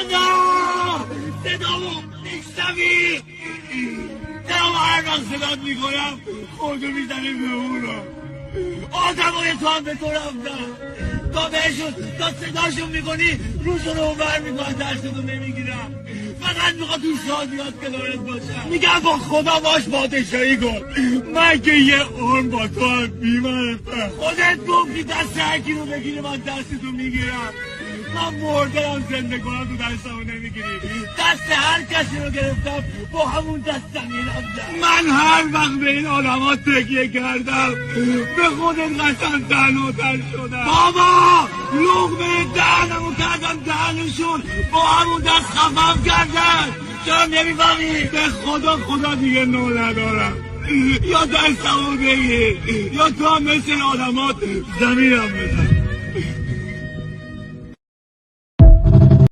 خدا صدامو میشنوی؟ دارم هر وقت صدات میکنم خودو میزنی به اونو. آدمای تو هم به تو رفتن تا بهشون تا صداشون میکنی روشون رو بر میکنن درستو نمیگیرم. فقط میخواد تو شادیات کنارت باشم. میگم با خدا باش پادشاهی کن. من که یه عمر با تو هم بیمارم. خودت گفتی دست هرکی رو بگیری من دستتو میگیرم. من مردم زنده کنم تو دستمو نمیگیری. دست هر کسی رو گرفتم با همون دستم میرفتم. من هر وقت به این آدمات تکیه کردم به خودت قسم تنوتر شدم. بابا لقمه دهنمو کردم دهنشون با همون دست خفم کردن. چرا نمیفهمی؟ به خدا دیگه نو ندارم. یا دستمو بگیر یا تو هم مثل آدمات زمینم بزن.